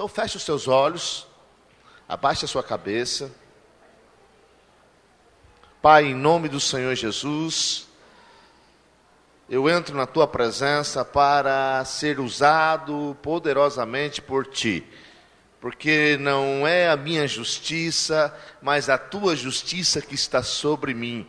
Então feche os seus olhos, abaixe a sua cabeça. Pai, em nome do Senhor Jesus, eu entro na tua presença para ser usado poderosamente por ti. Porque não é a minha justiça, mas a tua justiça que está sobre mim.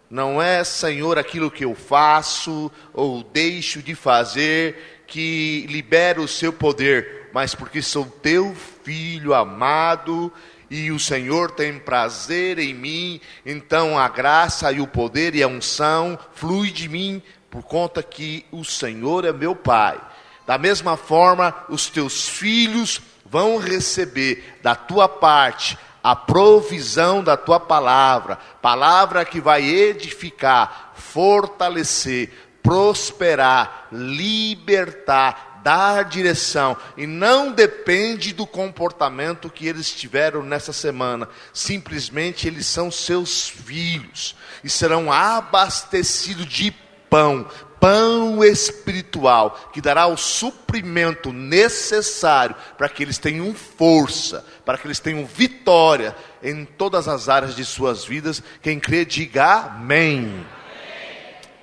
Não é, Senhor, aquilo que eu faço ou deixo de fazer que libera o seu poder, mas porque sou teu filho amado e o Senhor tem prazer em mim, então a graça e o poder e a unção flui de mim por conta que o Senhor é meu Pai. Da mesma forma, os teus filhos vão receber da tua parte a provisão da tua palavra, palavra que vai edificar, fortalecer, prosperar, libertar, dar direção, e não depende do comportamento que eles tiveram nessa semana, simplesmente eles são seus filhos, e serão abastecidos de pão espiritual, que dará o suprimento necessário para que eles tenham força, para que eles tenham vitória em todas as áreas de suas vidas. Quem crê, diga amém. Amém.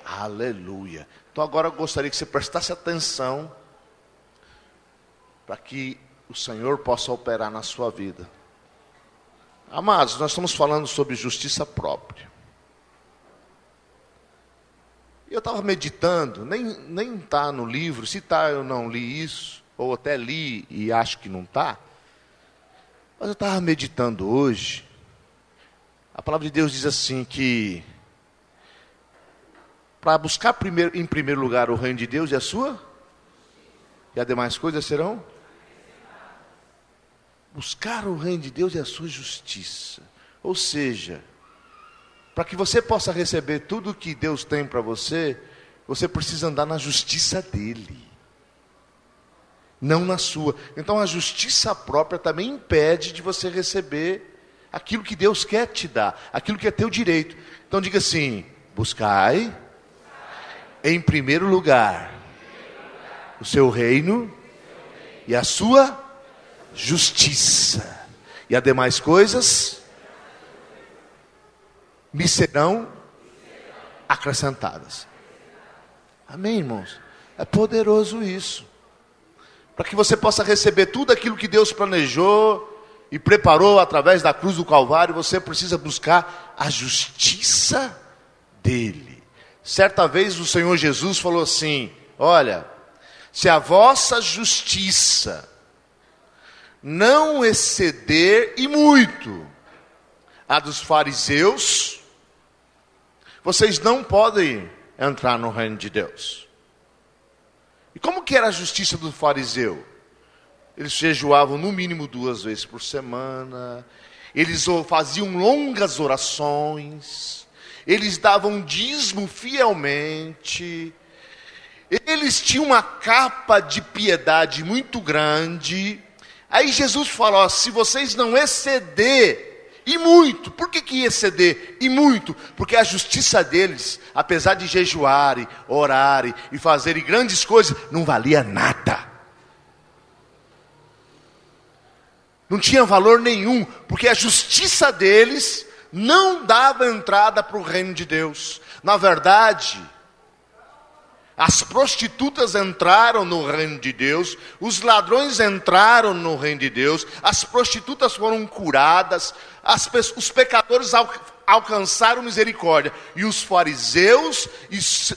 Aleluia. Então agora eu gostaria que você prestasse atenção, para que o Senhor possa operar na sua vida. Amados, nós estamos falando sobre justiça própria. Eu estava meditando, nem está no livro, se está eu não li isso, ou até li e acho que não está. Mas eu estava meditando hoje, a palavra de Deus diz assim que, para buscar em primeiro lugar o reino de Deus e a sua, e as demais coisas serão? Buscar o reino de Deus e a sua justiça, ou seja, para que você possa receber tudo que Deus tem para você, você precisa andar na justiça dele, não na sua. Então a justiça própria também impede de você receber aquilo que Deus quer te dar, aquilo que é teu direito. Então diga assim: buscai em primeiro lugar o seu reino e a sua justiça, e as demais coisas me serão acrescentadas. Amém, irmãos? É poderoso isso. Para que você possa receber tudo aquilo que Deus planejou e preparou através da cruz do Calvário, você precisa buscar a justiça dele. Certa vez o Senhor Jesus falou assim: olha, se a vossa justiça não exceder e muito a dos fariseus, vocês não podem entrar no reino de Deus. E como que era a justiça do fariseu? Eles jejuavam no mínimo 2 vezes por semana, eles faziam longas orações, eles davam dízimo fielmente, eles tinham uma capa de piedade muito grande. Aí Jesus falou: se vocês não exceder e muito. Por que exceder e muito? Porque a justiça deles, apesar de jejuarem, orarem e fazerem grandes coisas, não valia nada. Não tinha valor nenhum, porque a justiça deles não dava entrada para o reino de Deus. Na verdade, as prostitutas entraram no reino de Deus, os ladrões entraram no reino de Deus, as prostitutas foram curadas, os pecadores alcançaram misericórdia, e os fariseus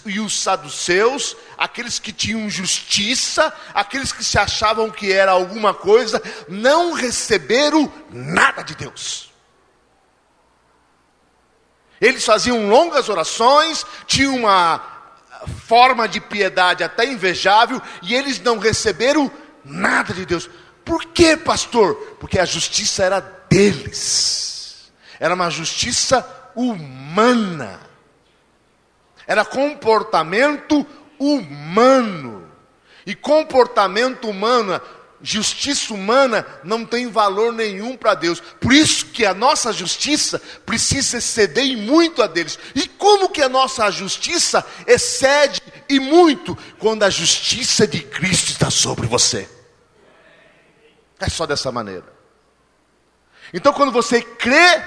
e os saduceus, aqueles que tinham justiça, aqueles que se achavam que era alguma coisa, não receberam nada de Deus. Eles faziam longas orações, tinham uma forma de piedade até invejável, e eles não receberam nada de Deus. Por quê, pastor? Porque a justiça era deles, era uma justiça humana, era comportamento humano, e comportamento humano, justiça humana não tem valor nenhum para Deus. Por isso que a nossa justiça precisa exceder e muito a deles. E como que a nossa justiça excede e muito? Quando a justiça de Cristo está sobre você. É só dessa maneira. Então, quando você crê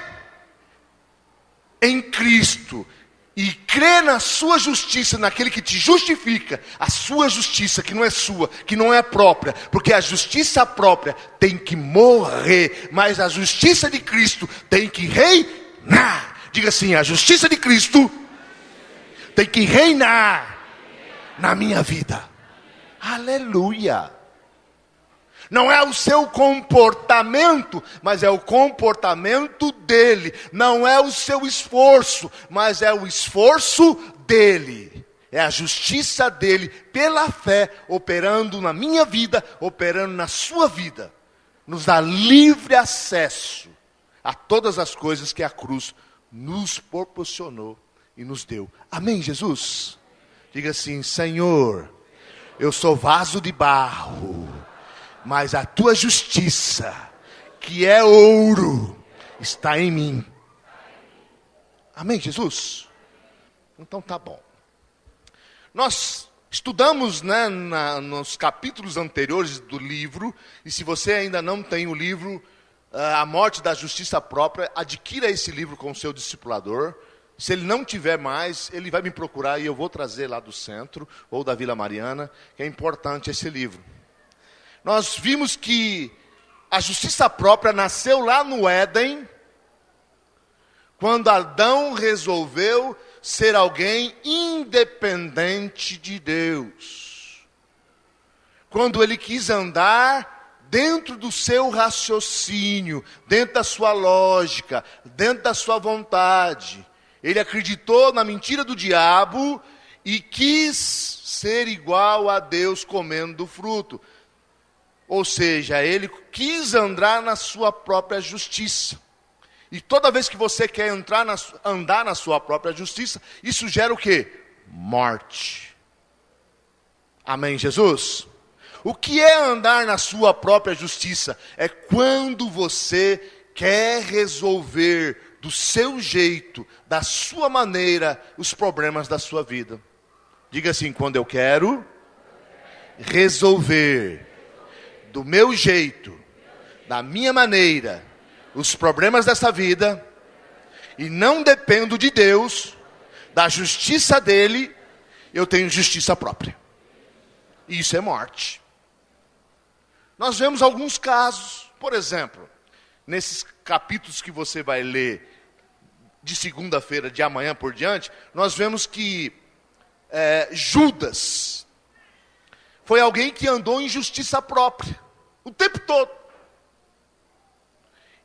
em Cristo e crê na sua justiça, naquele que te justifica, a sua justiça que não é sua, que não é própria, porque a justiça própria tem que morrer, mas a justiça de Cristo tem que reinar. Diga assim: a justiça de Cristo tem que reinar na minha vida. Aleluia. Não é o seu comportamento, mas é o comportamento dele. Não é o seu esforço, mas é o esforço dele. É a justiça dele, pela fé, operando na minha vida, operando na sua vida. Nos dá livre acesso a todas as coisas que a cruz nos proporcionou e nos deu. Amém, Jesus? Diga assim: Senhor, eu sou vaso de barro, mas a tua justiça, que é ouro, está em mim. Amém, Jesus? Então tá bom. Nós estudamos, nos capítulos anteriores do livro, e se você ainda não tem o livro, A Morte da Justiça Própria, adquira esse livro com o seu discipulador. Se ele não tiver mais, ele vai me procurar e eu vou trazer lá do centro, ou da Vila Mariana, que é importante esse livro. Nós vimos que a justiça própria nasceu lá no Éden, quando Adão resolveu ser alguém independente de Deus. Quando ele quis andar dentro do seu raciocínio, dentro da sua lógica, dentro da sua vontade. Ele acreditou na mentira do diabo e quis ser igual a Deus comendo do fruto. Ou seja, ele quis andar na sua própria justiça. E toda vez que você quer andar na sua própria justiça, isso gera o quê? Morte. Amém, Jesus? O que é andar na sua própria justiça? É quando você quer resolver do seu jeito, da sua maneira, os problemas da sua vida. Diga assim: quando eu quero resolver do meu jeito, da minha maneira, os problemas dessa vida, e não dependo de Deus, da justiça dele, eu tenho justiça própria. Isso é morte. Nós vemos alguns casos, por exemplo, nesses capítulos que você vai ler de segunda-feira, de amanhã por diante, nós vemos que Judas foi alguém que andou em justiça própria, o tempo todo.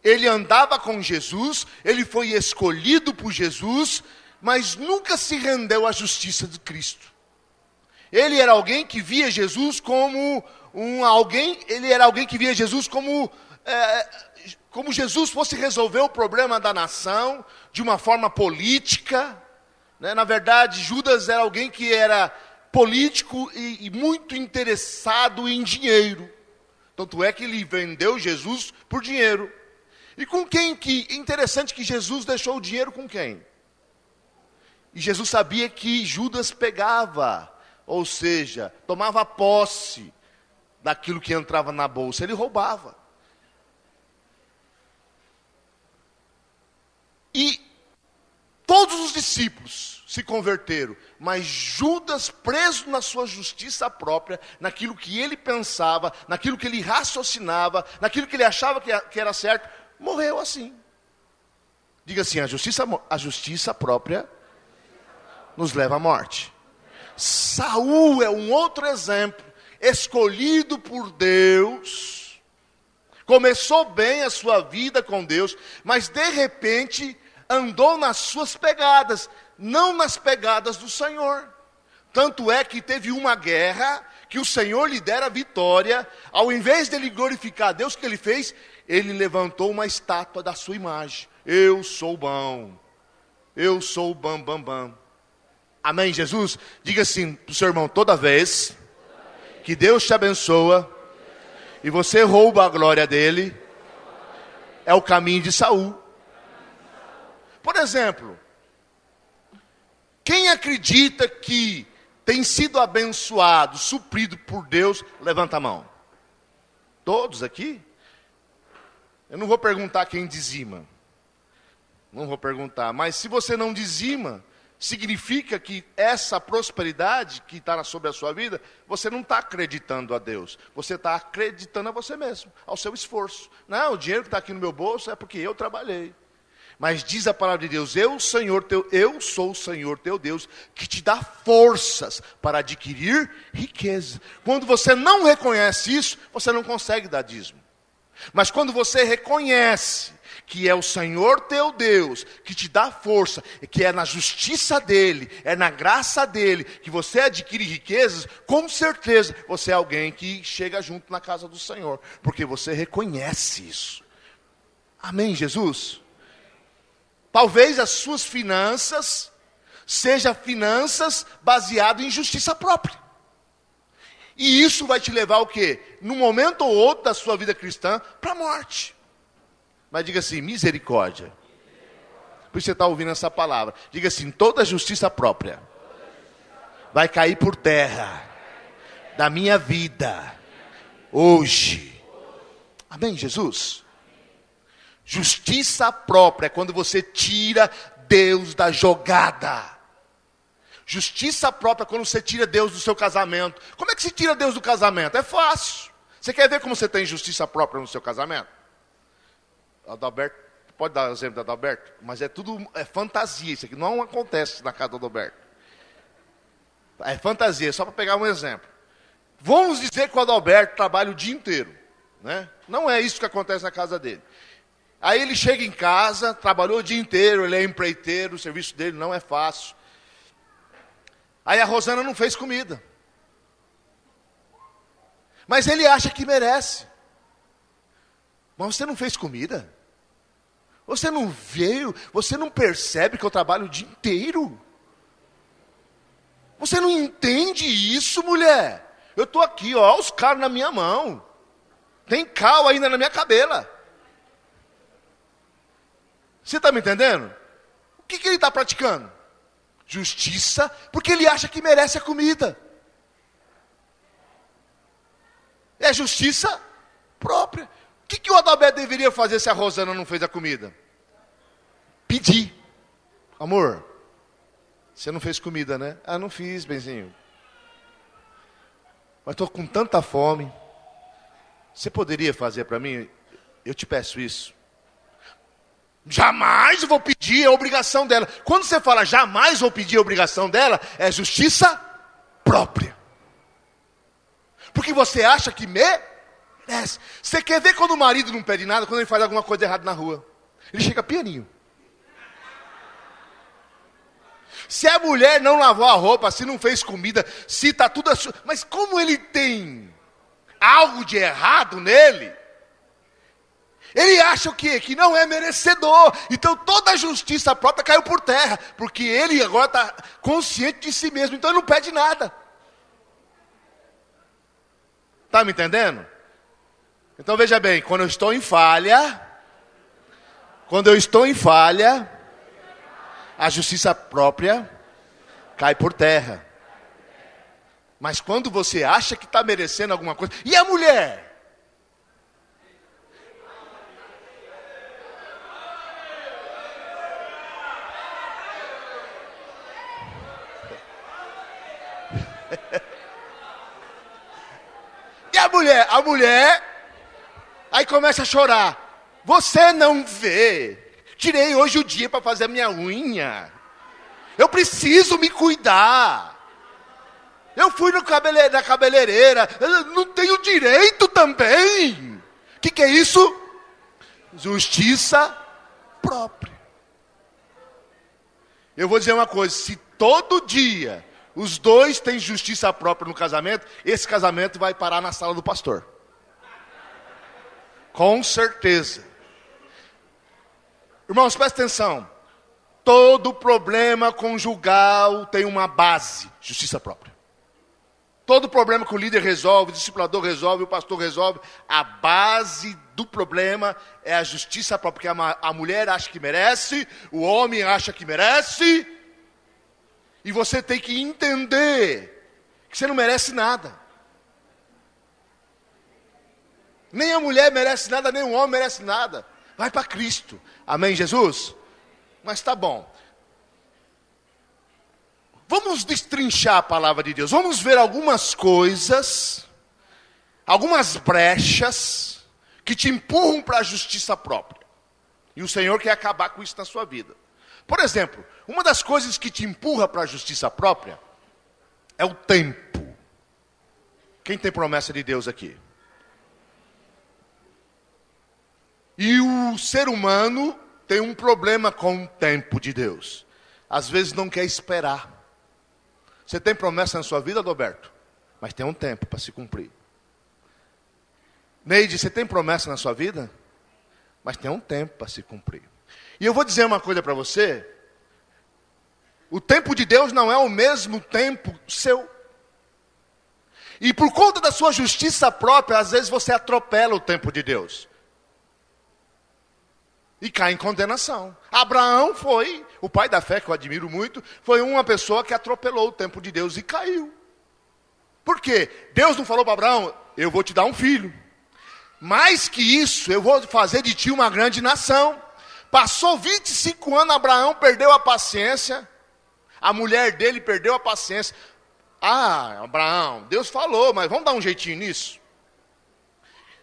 Ele andava com Jesus, ele foi escolhido por Jesus, mas nunca se rendeu à justiça de Cristo. Ele era alguém que via Jesus como ele era alguém que via Jesus como Jesus fosse resolver o problema da nação de uma forma política. Na verdade, Judas era alguém que era político e muito interessado em dinheiro. Tanto é que ele vendeu Jesus por dinheiro. E com quem que... Interessante que Jesus deixou o dinheiro com quem? E Jesus sabia que Judas pegava, ou seja, tomava posse daquilo que entrava na bolsa. Ele roubava. E todos os discípulos se converteram, mas Judas, preso na sua justiça própria, naquilo que ele pensava, naquilo que ele raciocinava, naquilo que ele achava que era certo, morreu assim. Diga assim: a justiça própria nos leva à morte. Saul é um outro exemplo, escolhido por Deus, começou bem a sua vida com Deus, mas de repente andou nas suas pegadas, não nas pegadas do Senhor. Tanto é que teve uma guerra que o Senhor lhe dera a vitória. Ao invés de ele glorificar a Deus, o que ele fez? Ele levantou uma estátua da sua imagem. Eu sou bom. Eu sou o bam, bam, bam. Amém, Jesus? Diga assim para o seu irmão: toda vez que Deus te abençoa e você rouba a glória dele, é o caminho de Saul. Por exemplo, quem acredita que tem sido abençoado, suprido por Deus, levanta a mão. Todos aqui? Eu não vou perguntar quem dizima. Não vou perguntar. Mas se você não dizima, significa que essa prosperidade que está sobre a sua vida, você não está acreditando a Deus. Você está acreditando a você mesmo, ao seu esforço. Não, o dinheiro que está aqui no meu bolso é porque eu trabalhei. Mas diz a palavra de Deus, eu sou o Senhor teu Deus, que te dá forças para adquirir riqueza. Quando você não reconhece isso, você não consegue dar dízimo. Mas quando você reconhece que é o Senhor teu Deus, que te dá força, que é na justiça dEle, é na graça dEle, que você adquire riquezas, com certeza você é alguém que chega junto na casa do Senhor, porque você reconhece isso. Amém, Jesus? Talvez as suas finanças sejam finanças baseadas em justiça própria. E isso vai te levar ao quê? Num momento ou outro da sua vida cristã, para a morte. Mas diga assim, misericórdia. Por isso você está ouvindo essa palavra. Diga assim, toda justiça própria vai cair por terra da minha vida hoje. Amém, Jesus? Justiça própria é quando você tira Deus da jogada. Justiça própria é quando você tira Deus do seu casamento. Como é que se tira Deus do casamento? É fácil. Você quer ver como você tem justiça própria no seu casamento? Adalberto, pode dar exemplo da Adalberto? Mas é fantasia, isso aqui não acontece na casa do Adalberto. É fantasia, só para pegar um exemplo. Vamos dizer que o Adalberto trabalha o dia inteiro, né? Não é isso que acontece na casa dele. Aí ele chega em casa, trabalhou o dia inteiro, ele é empreiteiro, o serviço dele não é fácil. Aí a Rosana não fez comida. Mas ele acha que merece. Mas você não fez comida? Você não veio? Você não percebe que eu trabalho o dia inteiro? Você não entende isso, mulher? Eu estou aqui, ó, os caras na minha mão. Tem cal ainda na minha cabela. Você está me entendendo? O que ele está praticando? Justiça, porque ele acha que merece a comida. É justiça própria. O que o Adalberto deveria fazer se a Rosana não fez a comida? Pedir. Amor, você não fez comida, né? Ah, não fiz, benzinho. Mas estou com tanta fome. Você poderia fazer para mim? Eu te peço isso. Jamais vou pedir, é obrigação dela. Quando você fala jamais vou pedir, a obrigação dela, é própria. Porque você acha que merece. Você quer ver quando o marido não pede nada, quando ele faz alguma coisa errada na rua? Ele chega pianinho. Se a mulher não lavou a roupa, se não fez comida, se está tudo... Mas como ele tem algo de errado nele, ele acha o quê? Que não é merecedor. Então toda a justiça própria caiu por terra. Porque ele agora está consciente de si mesmo. Então ele não pede nada. Está me entendendo? Então veja bem, quando eu estou em falha, a justiça própria cai por terra. Mas quando você acha que está merecendo alguma coisa... E a mulher? E a mulher, aí começa a chorar. Você não vê. Tirei hoje o dia para fazer a minha unha. Eu preciso me cuidar. Eu fui na cabeleireira. Eu não tenho direito também. O que é isso? Justiça própria. Eu vou dizer uma coisa. Se todo dia os dois têm justiça própria no casamento, esse casamento vai parar na sala do pastor. Com certeza. Irmãos, presta atenção. Todo problema conjugal tem uma base, justiça própria. Todo problema que o líder resolve, o discipulador resolve, o pastor resolve, a base do problema é a justiça própria. Porque a mulher acha que merece, o homem acha que merece, e você tem que entender que você não merece nada. Nem a mulher merece nada, nem o homem merece nada. Vai para Cristo. Amém, Jesus? Mas tá bom. Vamos destrinchar a palavra de Deus. Vamos ver algumas coisas, algumas brechas que te empurram para a justiça própria. E o Senhor quer acabar com isso na sua vida. Por exemplo, uma das coisas que te empurra para a justiça própria é o tempo. Quem tem promessa de Deus aqui? E o ser humano tem um problema com o tempo de Deus. Às vezes não quer esperar. Você tem promessa na sua vida, Adalberto? Mas tem um tempo para se cumprir. Neide, você tem promessa na sua vida? Mas tem um tempo para se cumprir. E eu vou dizer uma coisa para você. O tempo de Deus não é o mesmo tempo seu. E por conta da sua justiça própria, às vezes você atropela o tempo de Deus. E cai em condenação. Abraão foi, o pai da fé, que eu admiro muito, foi uma pessoa que atropelou o tempo de Deus e caiu. Por quê? Deus não falou para Abraão, eu vou te dar um filho. Mais que isso, eu vou fazer de ti uma grande nação. Passou 25 anos, Abraão perdeu a paciência. A mulher dele perdeu a paciência. Ah, Abraão, Deus falou, mas vamos dar um jeitinho nisso?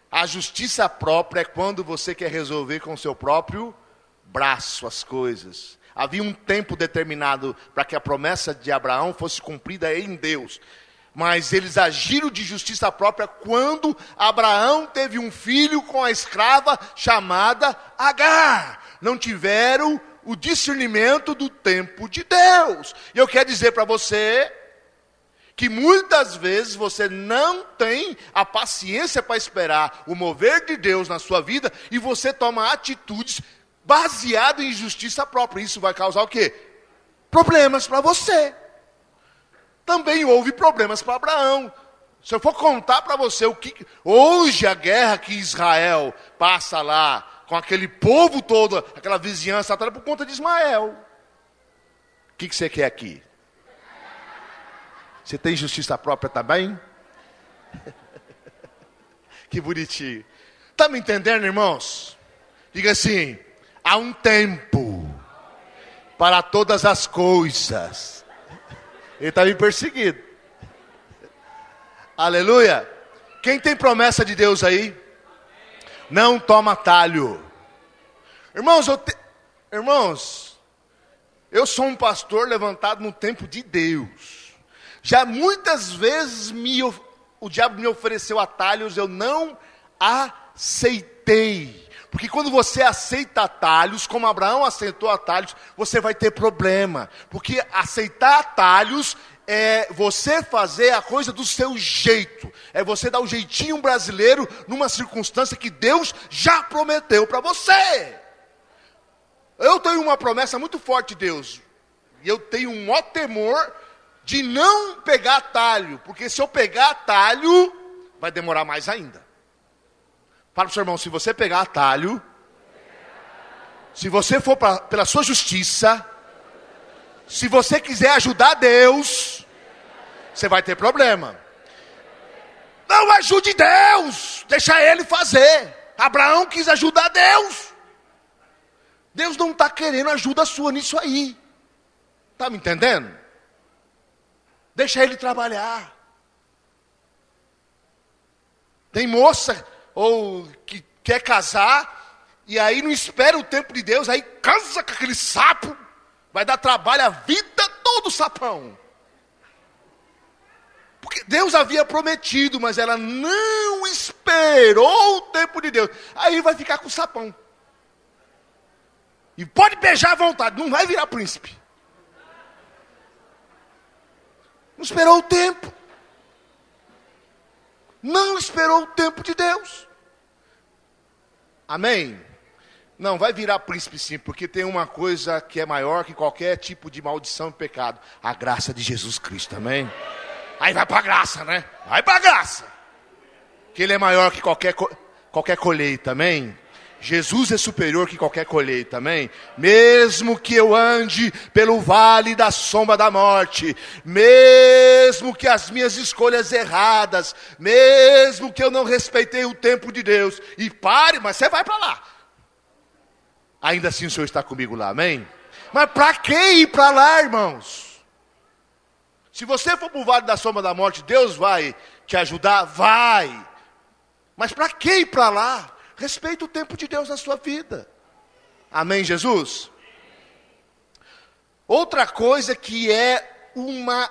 A justiça própria é quando você quer resolver com o seu próprio braço as coisas. Havia um tempo determinado para que a promessa de Abraão fosse cumprida em Deus. Mas eles agiram de justiça própria quando Abraão teve um filho com a escrava chamada Agar. Não tiveram o discernimento do tempo de Deus. E eu quero dizer para você que muitas vezes você não tem a paciência para esperar o mover de Deus na sua vida e você toma atitudes baseadas em justiça própria. Isso vai causar o quê? Problemas para você. Também houve problemas para Abraão. Se eu for contar para você o que hoje a guerra que Israel passa lá com aquele povo todo, aquela vizinhança atrás por conta de Ismael. O que você quer aqui? Você tem justiça própria também? Que bonitinho. Está me entendendo, irmãos? Diga assim, há um tempo para todas as coisas. Ele está me perseguindo. Aleluia. Quem tem promessa de Deus aí? Não toma atalho. Irmãos, eu sou um pastor levantado no tempo de Deus. Já muitas vezes o diabo me ofereceu atalhos, eu não aceitei. Porque quando você aceita atalhos, como Abraão aceitou atalhos, você vai ter problema. Porque aceitar atalhos é você fazer a coisa do seu jeito. É você dar um jeitinho brasileiro numa circunstância que Deus já prometeu para você. Eu tenho uma promessa muito forte de Deus. E eu tenho um maior temor de não pegar atalho, porque se eu pegar atalho, vai demorar mais ainda. Fala para o seu irmão, se você pegar atalho, se você for pela sua justiça, se você quiser ajudar Deus, você vai ter problema. Não ajude Deus, deixa Ele fazer. Abraão quis ajudar Deus. Deus não está querendo ajuda sua nisso aí. Está me entendendo? Deixa Ele trabalhar. Tem moça ou que quer casar e aí não espera o tempo de Deus, aí casa com aquele sapo, vai dar trabalho a vida toda o sapão. Porque Deus havia prometido, mas ela não esperou o tempo de Deus. Aí vai ficar com o sapão. E pode beijar à vontade, não vai virar príncipe. Não esperou o tempo. Não esperou o tempo de Deus. Amém? Não, vai virar príncipe sim, porque tem uma coisa que é maior que qualquer tipo de maldição e pecado. A graça de Jesus Cristo, amém? Aí vai para a graça, né? Vai para a graça. Que Ele é maior que qualquer colheita, amém? Jesus é superior que qualquer colheita, amém? Mesmo que eu ande pelo vale da sombra da morte, mesmo que as minhas escolhas erradas, mesmo que eu não respeitei o tempo de Deus, e pare, mas você vai para lá. Ainda assim o Senhor está comigo lá, amém? Mas para que ir para lá, irmãos? Se você for para o vale da sombra da morte, Deus vai te ajudar? Vai. Mas para que ir para lá? Respeita o tempo de Deus na sua vida. Amém, Jesus? Outra coisa que é uma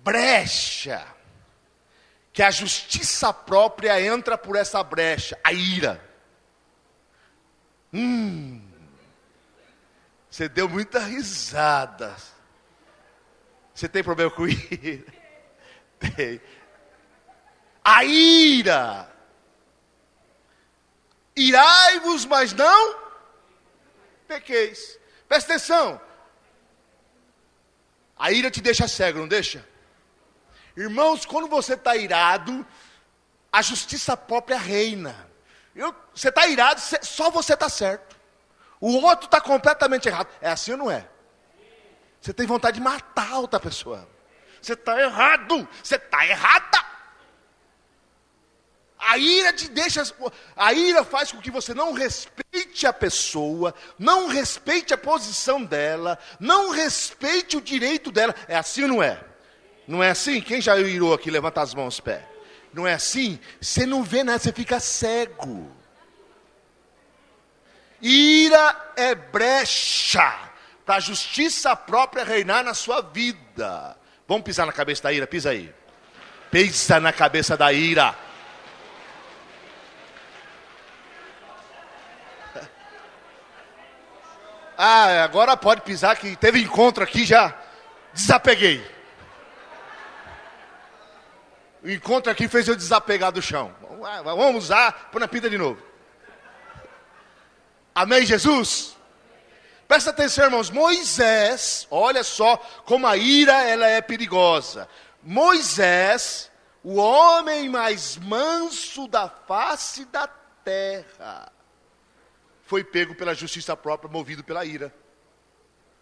brecha, que a justiça própria entra por essa brecha, a ira. Você deu muita risada. Você tem problema com ira? Tem. A ira. Irai-vos, mas não pequeis. Presta atenção. A ira te deixa cego, não deixa? Irmãos, quando você está irado, a justiça própria reina. Você está irado, só você está certo. O outro está completamente errado. É assim ou não é? Você tem vontade de matar a outra pessoa. Você está errado. Você está errada. A ira te deixa, a ira faz com que você não respeite a pessoa, não respeite a posição dela, não respeite o direito dela. É assim ou não é? Não é assim? Quem já irou aqui, levanta as mãos, pé. Não é assim? Você não vê nada, você fica cego. Ira é brecha para a justiça própria reinar na sua vida. Vamos pisar na cabeça da ira? Pisa aí. Pisa na cabeça da ira. Ah, agora pode pisar que teve encontro aqui, já desapeguei. O encontro aqui fez eu desapegar do chão. Vamos usar, põe na pinta de novo. Amém, Jesus? Presta atenção, irmãos. Moisés, olha só como a ira ela é perigosa. Moisés, o homem mais manso da face da terra, foi pego pela justiça própria, movido pela ira.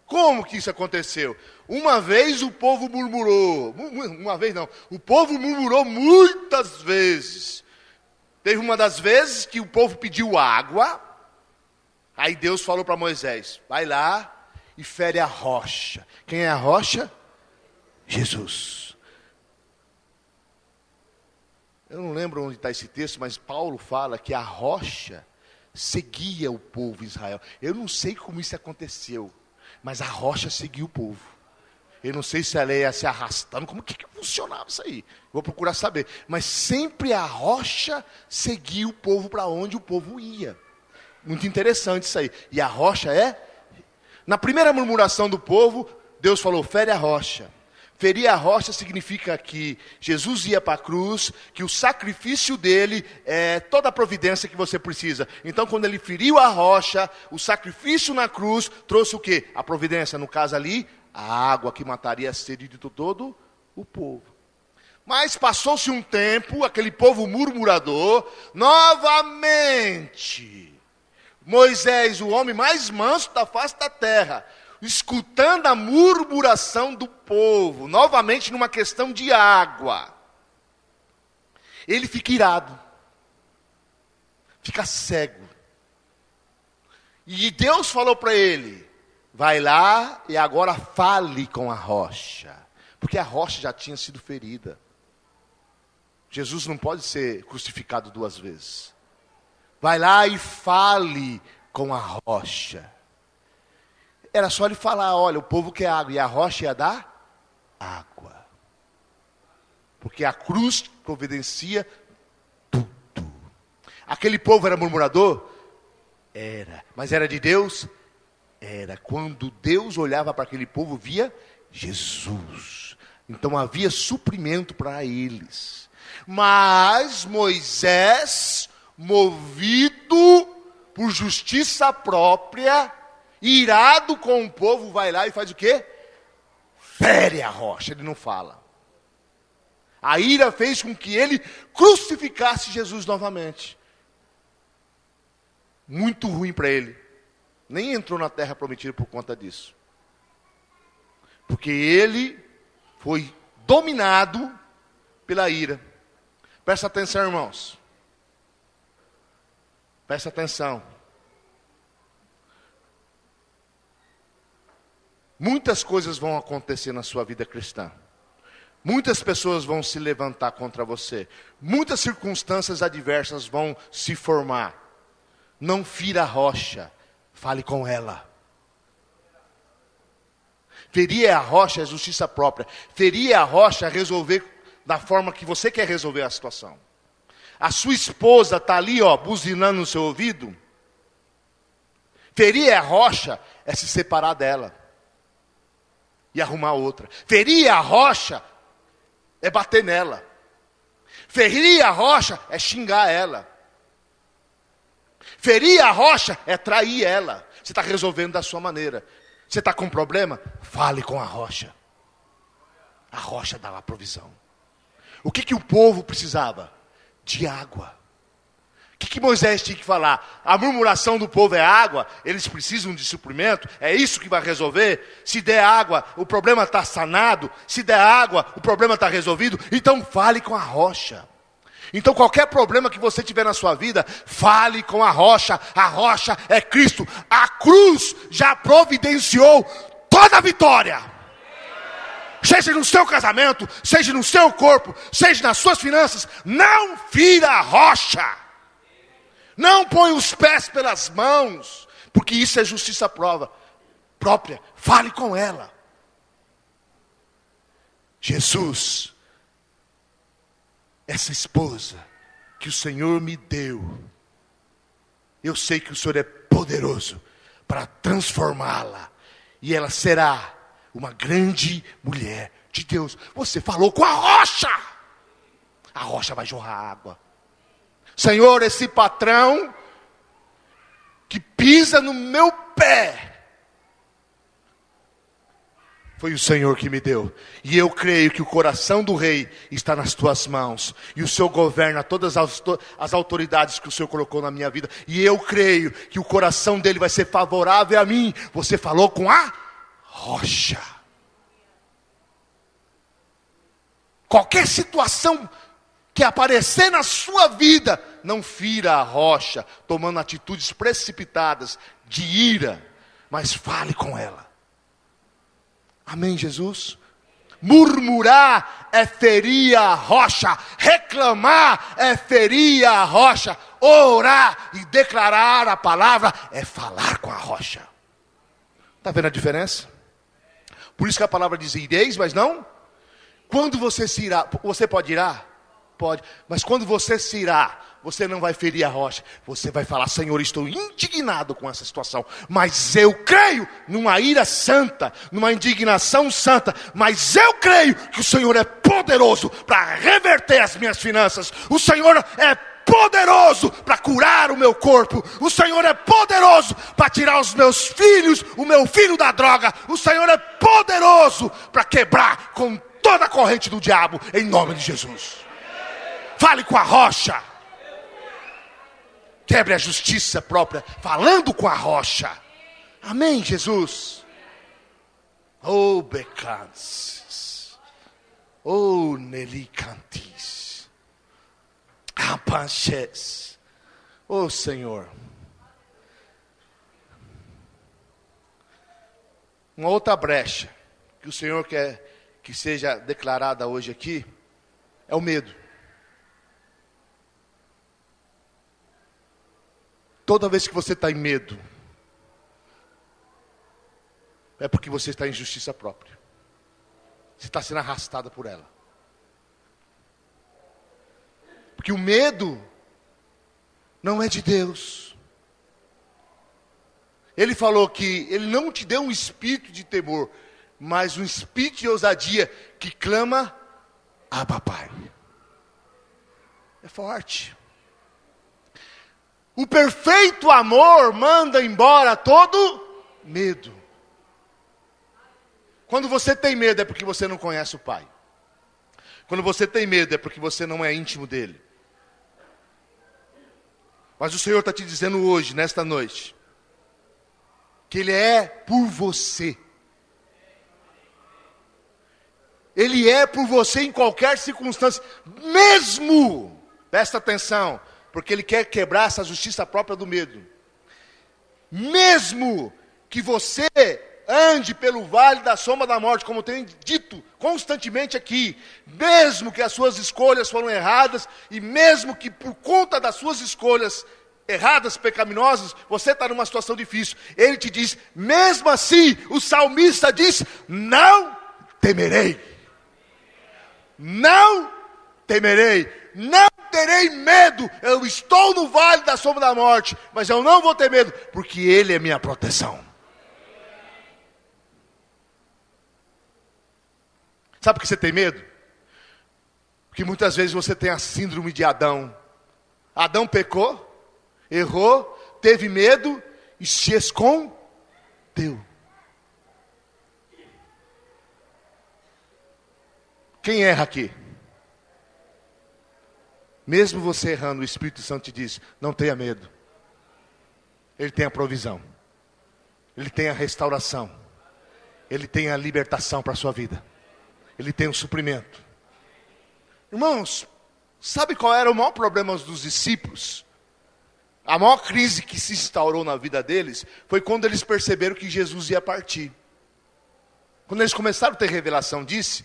Como que isso aconteceu? Uma vez o povo murmurou. Uma vez não. O povo murmurou muitas vezes. Teve uma das vezes que o povo pediu água. Aí Deus falou para Moisés: vai lá e fere a rocha. Quem é a rocha? Jesus. Eu não lembro onde está esse texto, mas Paulo fala que a rocha seguia o povo de Israel. Eu não sei como isso aconteceu, mas a rocha seguia o povo. Eu não sei se ela ia se arrastando, como que funcionava isso aí? Vou procurar saber. Mas sempre a rocha seguia o povo para onde o povo ia. Muito interessante isso aí. E a rocha na primeira murmuração do povo, Deus falou: fere a rocha. Ferir a rocha significa que Jesus ia para a cruz, que o sacrifício dele é toda a providência que você precisa. Então, quando ele feriu a rocha, o sacrifício na cruz trouxe o quê? A providência, no caso ali, a água que mataria a sede de todo o povo. Mas passou-se um tempo, aquele povo murmurador, novamente, Moisés, o homem mais manso da face da terra, escutando a murmuração do povo, novamente numa questão de água, ele fica irado, fica cego. E Deus falou para ele: vai lá e agora fale com a rocha, porque a rocha já tinha sido ferida. Jesus não pode ser crucificado duas vezes. Vai lá e fale com a rocha. Era só ele falar: olha, o povo quer água, e a rocha ia dar água. Porque a cruz providencia tudo. Aquele povo era murmurador? Era. Mas era de Deus? Era. Quando Deus olhava para aquele povo, via Jesus. Então havia suprimento para eles. Mas Moisés, movido por justiça própria, irado com o povo, vai lá e faz o quê? Fere a rocha. Ele não fala. A ira fez com que ele crucificasse Jesus novamente. muito ruim para ele. Nem entrou na terra prometida por conta disso. Porque ele foi dominado pela ira. Presta atenção, irmãos. Presta atenção. Muitas coisas vão acontecer na sua vida cristã. Muitas pessoas vão se levantar contra você. Muitas circunstâncias adversas vão se formar. Não fira a rocha. Fale com ela. Ferir a rocha é justiça própria. Ferir a rocha é resolver da forma que você quer resolver a situação. A sua esposa está ali, buzinando no seu ouvido. Ferir a rocha é se separar dela. E arrumar outra. Ferir a rocha é bater nela. Ferir a rocha é xingar ela. Ferir a rocha é trair ela. Você está resolvendo da sua maneira. Você está com problema? Fale com a rocha. A rocha dá a provisão. O que o povo precisava? De água. O que Moisés tinha que falar? A murmuração do povo é água, eles precisam de suprimento, é isso que vai resolver? Se der água, o problema está sanado. Se der água, o problema está resolvido. Então fale com a rocha. Então qualquer problema que você tiver na sua vida, fale com a rocha. A rocha é Cristo. A cruz já providenciou toda a vitória. Seja no seu casamento, seja no seu corpo, seja nas suas finanças. Não fira a rocha. Não põe os pés pelas mãos, porque isso é justiça própria. Fale com ela. Jesus, essa esposa que o Senhor me deu, eu sei que o Senhor é poderoso para transformá-la, e ela será uma grande mulher de Deus. Você falou com a rocha vai jorrar água. Senhor, esse patrão que pisa no meu pé, foi o Senhor que me deu. E eu creio que o coração do rei está nas tuas mãos. E o Senhor governa todas as autoridades que o Senhor colocou na minha vida. E eu creio que o coração dele vai ser favorável a mim. Você falou com a rocha. Qualquer situação que aparecer na sua vida, não fira a rocha, tomando atitudes precipitadas de ira, mas fale com ela. Amém, Jesus? Murmurar é ferir a rocha, reclamar é ferir a rocha, orar e declarar a palavra é falar com a rocha. Está vendo a diferença? Por isso que a palavra diz: ireis, mas não. Quando você se irá, você pode irar? Pode, mas quando você se irá, você não vai ferir a rocha. Você vai falar: Senhor, estou indignado com essa situação, mas eu creio numa ira santa, numa indignação santa. Mas eu creio que o Senhor é poderoso para reverter as minhas finanças. O Senhor é poderoso para curar o meu corpo. O Senhor é poderoso para tirar os meus filhos, o meu filho da droga. O Senhor é poderoso para quebrar com toda a corrente do diabo, em nome de Jesus. Fale com a rocha. Quebre a justiça própria, falando com a rocha. Amém, Jesus? Oh, becantes. Oh, nelicantis. Apanches. Oh, Senhor. Uma outra brecha que o Senhor quer que seja declarada hoje aqui é o medo. Toda vez que você está em medo, é porque você está em justiça própria. Você está sendo arrastada por ela. Porque o medo não é de Deus. Ele falou que Ele não te deu um espírito de temor, mas um espírito de ousadia que clama: Abba, Pai. É forte. O perfeito amor manda embora todo medo. Quando você tem medo é porque você não conhece o Pai. Quando você tem medo é porque você não é íntimo dele. Mas o Senhor está te dizendo hoje, nesta noite, que Ele é por você. Ele é por você em qualquer circunstância, mesmo, presta atenção, porque Ele quer quebrar essa justiça própria do medo. Mesmo que você ande pelo vale da sombra da morte, como eu tenho dito constantemente aqui, mesmo que as suas escolhas foram erradas, e mesmo que por conta das suas escolhas erradas, pecaminosas, você está numa situação difícil, Ele te diz, mesmo assim, o salmista diz, não temerei, não temerei, não terei medo, eu estou no vale da sombra da morte, mas eu não vou ter medo, porque Ele é minha proteção. Sabe por que você tem medo? Porque muitas vezes você tem a síndrome de Adão. Adão pecou, errou, teve medo e se escondeu. Quem erra aqui? Mesmo você errando, o Espírito Santo te diz, não tenha medo. Ele tem a provisão. Ele tem a restauração. Ele tem a libertação para a sua vida. Ele tem um suprimento. Irmãos, sabe qual era o maior problema dos discípulos? A maior crise que se instaurou na vida deles foi quando eles perceberam que Jesus ia partir. Quando eles começaram a ter revelação disso,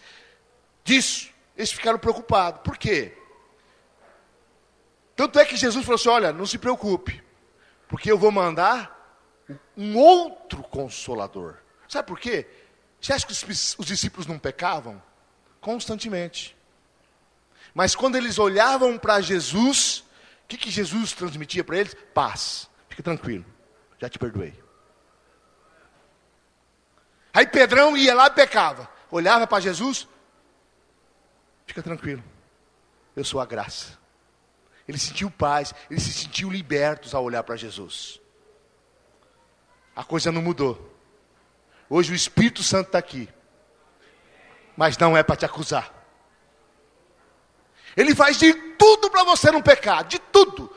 eles ficaram preocupados. Por quê? Tanto é que Jesus falou assim, olha, não se preocupe, porque eu vou mandar um outro Consolador. Sabe por quê? Você acha que os discípulos não pecavam? Constantemente. Mas quando eles olhavam para Jesus, o que Jesus transmitia para eles? Paz. Fica tranquilo, já te perdoei. Aí Pedrão ia lá e pecava. Olhava para Jesus, fica tranquilo, eu sou a graça. Eles sentiu paz, eles se sentiam libertos ao olhar para Jesus. A coisa não mudou. Hoje o Espírito Santo está aqui. Mas não é para te acusar. Ele faz de tudo para você não pecar. De tudo.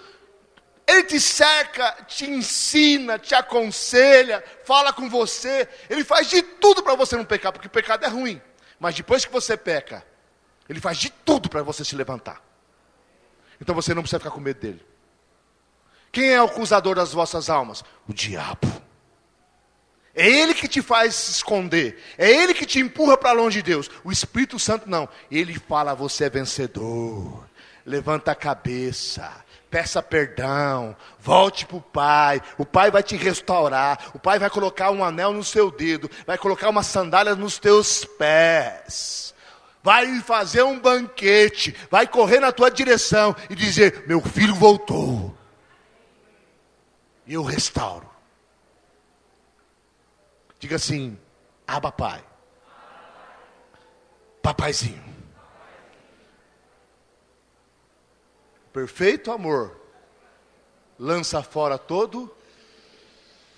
Ele te cerca, te ensina, te aconselha, fala com você. Ele faz de tudo para você não pecar. Porque o pecado é ruim. Mas depois que você peca, Ele faz de tudo para você se levantar. Então você não precisa ficar com medo dele. Quem é o acusador das vossas almas? O diabo. É ele que te faz se esconder. É ele que te empurra para longe de Deus. O Espírito Santo não. Ele fala, você é vencedor. Levanta a cabeça. Peça perdão. Volte para o Pai. O Pai vai te restaurar. O Pai vai colocar um anel no seu dedo. Vai colocar uma sandália nos teus pés. Vai fazer um banquete. Vai correr na tua direção e dizer, meu filho voltou. E eu restauro. Diga assim, Abba Pai. Papaizinho. Perfeito amor lança fora todo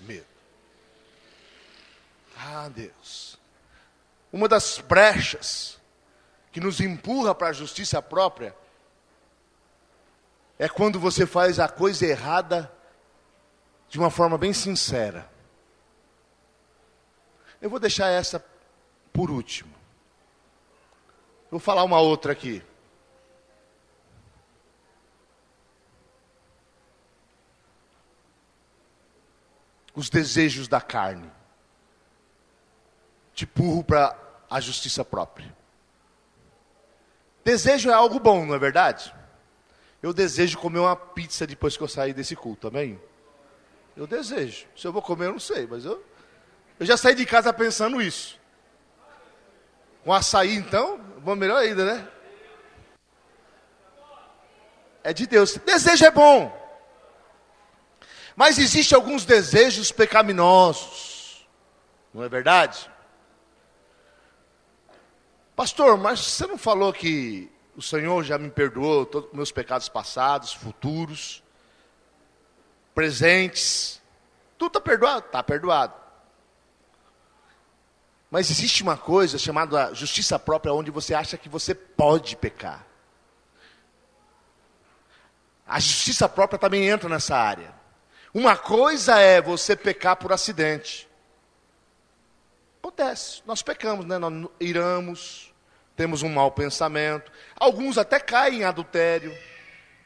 medo. Ah, Deus. Uma das brechas que nos empurra para a justiça própria é quando você faz a coisa errada de uma forma bem sincera. Eu vou deixar essa por último. Vou falar uma outra aqui. Os desejos da carne te empurram para a justiça própria. Desejo é algo bom, não é verdade? Eu desejo comer uma pizza depois que eu sair desse culto, amém? Eu desejo. Se eu vou comer, eu não sei, mas eu já saí de casa pensando isso. Com açaí, então, bom, melhor ainda, né? É de Deus. Desejo é bom. Mas existem alguns desejos pecaminosos. Não é verdade? Pastor, mas você não falou que o Senhor já me perdoou todos os meus pecados passados, futuros, presentes? Tudo está perdoado? Está perdoado. Mas existe uma coisa chamada justiça própria, onde você acha que você pode pecar. A justiça própria também entra nessa área. Uma coisa é você pecar por acidente. Acontece, nós pecamos, né? Nós iramos, temos um mau pensamento. Alguns até caem em adultério.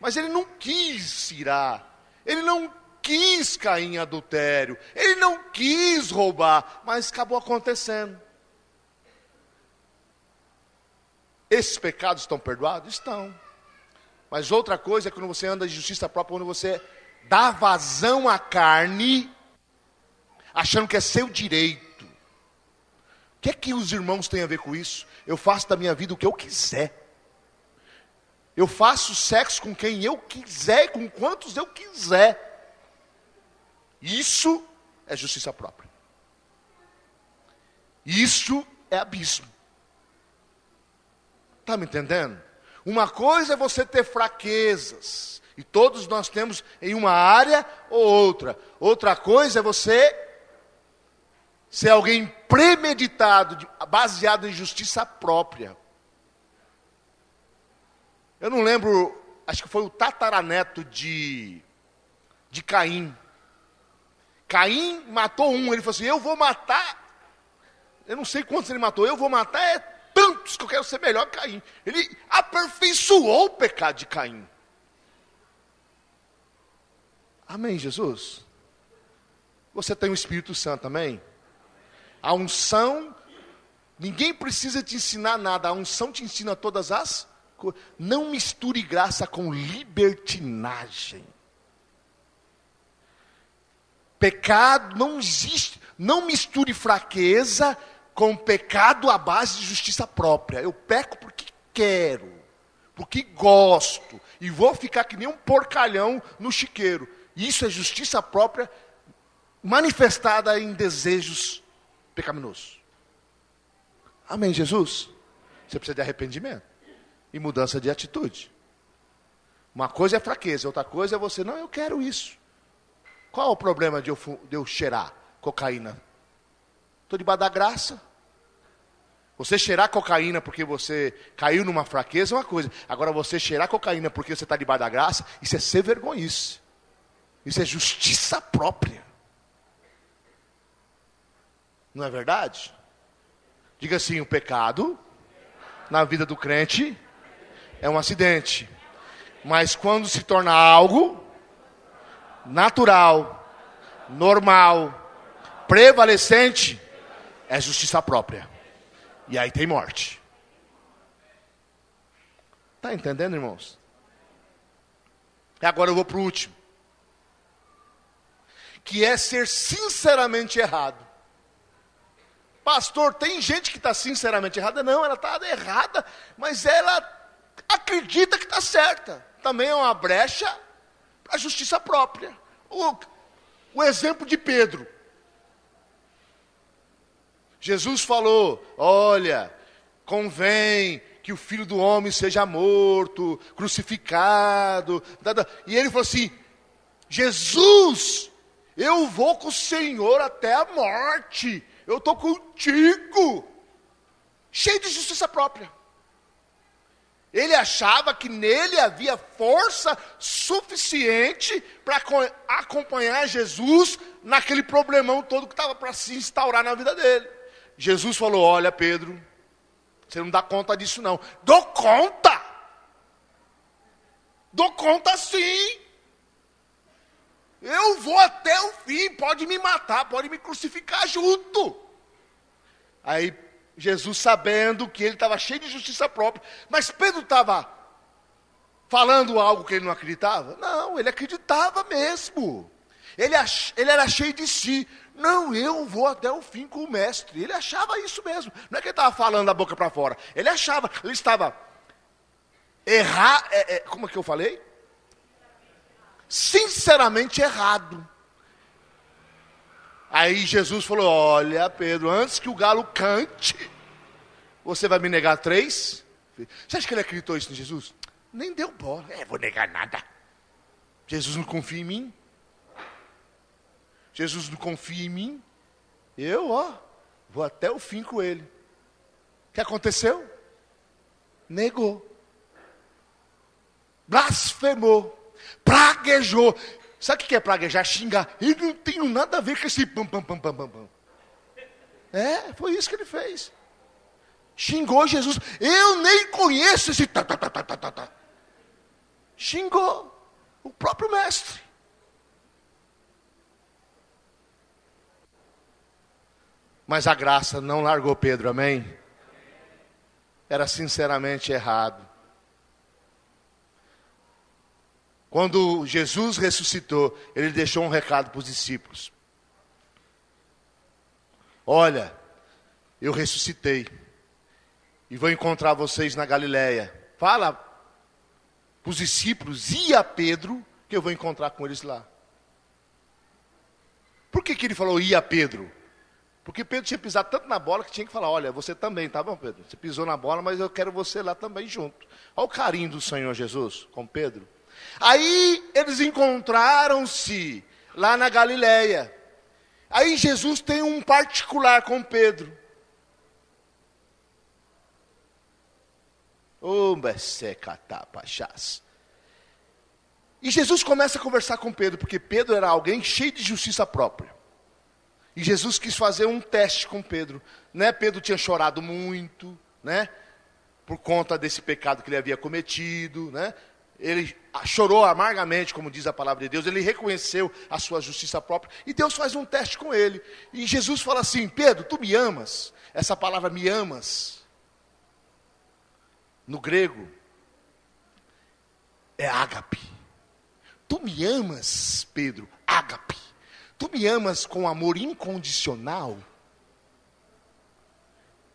Mas ele não quis irar. Ele não quis cair em adultério. Ele não quis roubar. Mas acabou acontecendo. Esses pecados estão perdoados? Estão. Mas outra coisa é quando você anda de justiça própria, quando você dá vazão à carne, achando que é seu direito. O que é que os irmãos têm a ver com isso? Eu faço da minha vida o que eu quiser. Eu faço sexo com quem eu quiser e com quantos eu quiser. Isso é justiça própria. Isso é abismo. Está me entendendo? Uma coisa é você ter fraquezas, e todos nós temos em uma área ou outra. Outra coisa é você ser alguém premeditado, baseado em justiça própria. Eu não lembro, acho que foi o tataraneto de Caim. Caim matou um, ele falou assim, eu vou matar, eu não sei quantos ele matou, eu vou matar tantos que eu quero ser melhor que Caim. Ele aperfeiçoou o pecado de Caim. Amém, Jesus? Você tem o Espírito Santo, amém? A unção, ninguém precisa te ensinar nada, a unção te ensina todas as coisas. Não misture graça com libertinagem. Pecado não existe, não misture fraqueza com pecado à base de justiça própria. Eu peco porque quero, porque gosto, e vou ficar que nem um porcalhão no chiqueiro. Isso é justiça própria manifestada em desejos pecaminosos. Amém, Jesus? Você precisa de arrependimento e mudança de atitude. Uma coisa é fraqueza, outra coisa é você, não, eu quero isso. Qual é o problema de eu cheirar cocaína? Estou debaixo da graça. Você cheirar cocaína porque você caiu numa fraqueza é uma coisa. Agora você cheirar cocaína porque você está debaixo da graça, isso é ser vergonhice. Isso é justiça própria. Não é verdade? Diga assim, o pecado na vida do crente é um acidente. Mas quando se torna algo natural, normal, prevalecente, é justiça própria. E aí tem morte. Está entendendo, irmãos? E agora eu vou para o último. Que é ser sinceramente errado. Pastor, tem gente que está sinceramente errada? Não, ela está errada, mas ela acredita que está certa. Também é uma brecha para a justiça própria. O exemplo de Pedro. Jesus falou, olha, convém que o Filho do Homem seja morto, crucificado. E ele falou assim, Jesus, eu vou com o Senhor até a morte. Eu estou contigo. Cheio de justiça própria. Ele achava que nele havia força suficiente para acompanhar Jesus naquele problemão todo que estava para se instaurar na vida dele. Jesus falou, olha Pedro, você não dá conta disso não. Dou conta! Dou conta sim! Eu vou até o fim, pode me matar, pode me crucificar junto. Aí Jesus, sabendo que ele estava cheio de justiça própria, mas Pedro estava falando algo que ele não acreditava? Não, ele acreditava mesmo. Ele era cheio de si. Não, eu vou até o fim com o mestre. Ele achava isso mesmo. Não é que ele estava falando da boca para fora. Ele achava, ele estava como é que eu falei? Sinceramente errado. Aí Jesus falou, olha Pedro, antes que o galo cante, você vai me negar 3? Você acha que ele acreditou isso em Jesus? Nem deu bola. Vou negar nada. Jesus não confia em mim. Jesus não confia em mim. Eu, vou até o fim com ele. O que aconteceu? Negou. Blasfemou. Praguejou. Sabe o que é praguejar? Xingar. Eu não tenho nada a ver com esse pam, pam, pam, pam, pam, pam. Foi isso que ele fez. Xingou Jesus. Eu nem conheço esse tá, tá, tá, tá, tá, tá. Xingou o próprio mestre. Mas a graça não largou Pedro, amém? Era sinceramente errado. Quando Jesus ressuscitou, ele deixou um recado para os discípulos. Olha, eu ressuscitei e vou encontrar vocês na Galileia. Fala para os discípulos e a Pedro que eu vou encontrar com eles lá. Por que ele falou e a Pedro? Porque Pedro tinha pisado tanto na bola que tinha que falar, olha, você também, tá bom, Pedro? Você pisou na bola, mas eu quero você lá também junto. Olha o carinho do Senhor Jesus com Pedro. Aí eles encontraram-se lá na Galileia. Aí Jesus tem um particular com Pedro. E Jesus começa a conversar com Pedro, porque Pedro era alguém cheio de justiça própria. E Jesus quis fazer um teste com Pedro. Né? Pedro tinha chorado muito, né? Por conta desse pecado que ele havia cometido, né? Ele chorou amargamente, como diz a palavra de Deus. Ele reconheceu a sua justiça própria. E Deus faz um teste com ele. E Jesus fala assim, Pedro, tu me amas? Essa palavra me amas, no grego, é ágape. Tu me amas, Pedro, ágape. Tu me amas com amor incondicional?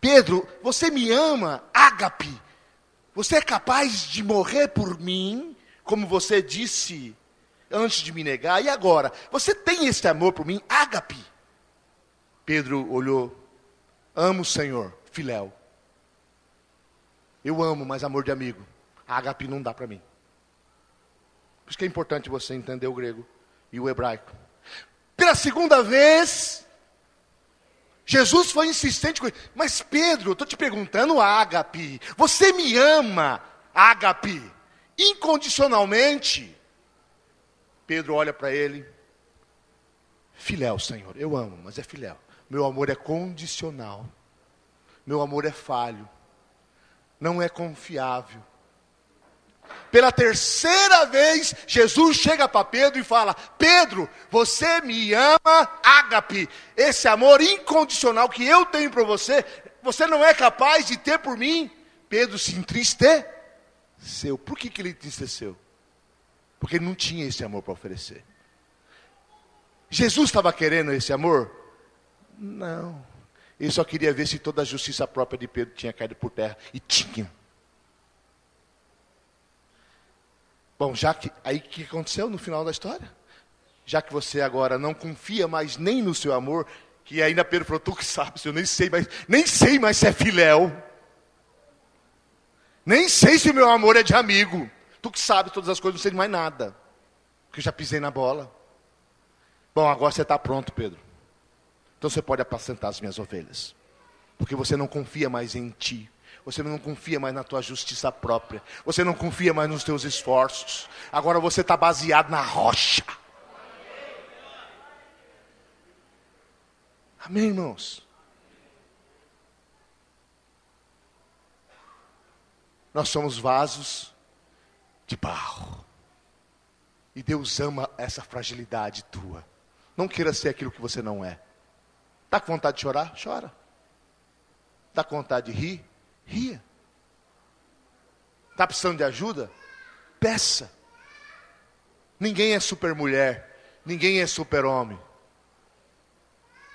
Pedro, você me ama, ágape. Você é capaz de morrer por mim, como você disse antes de me negar. E agora, você tem esse amor por mim, ágape? Pedro olhou, amo o Senhor, filéu. Eu amo, mas amor de amigo. Ágape não dá para mim. Por isso que é importante você entender o grego e o hebraico. Pela segunda vez, Jesus foi insistente com ele. Mas Pedro, eu estou te perguntando, ágape, você me ama, ágape, incondicionalmente? Pedro olha para ele, filéu, Senhor, eu amo, mas é filéu. Meu amor é condicional. Meu amor é falho. Não é confiável. Pela terceira vez, Jesus chega para Pedro e fala, Pedro, você me ama, ágape. Esse amor incondicional que eu tenho por você, você não é capaz de ter por mim? Pedro se entristeceu. Por que ele entristeceu? Porque ele não tinha esse amor para oferecer. Jesus estava querendo esse amor? Não. Ele só queria ver se toda a justiça própria de Pedro tinha caído por terra. E tinha. Bom, aí o que aconteceu no final da história? Já que você agora não confia mais nem no seu amor, que ainda Pedro falou, tu que sabes, eu nem sei mais se é filéu. Nem sei se o meu amor é de amigo. Tu que sabe todas as coisas, não sei de mais nada. Porque eu já pisei na bola. Bom, agora você está pronto, Pedro. Então você pode apacentar as minhas ovelhas. Porque você não confia mais em ti. Você não confia mais na tua justiça própria. Você não confia mais nos teus esforços. Agora você está baseado na rocha. Amém, irmãos? Nós somos vasos de barro. E Deus ama essa fragilidade tua. Não queira ser aquilo que você não é. Está com vontade de chorar? Chora. Está com vontade de rir? Ria. Está precisando de ajuda? Peça. Ninguém é super mulher. Ninguém é super homem.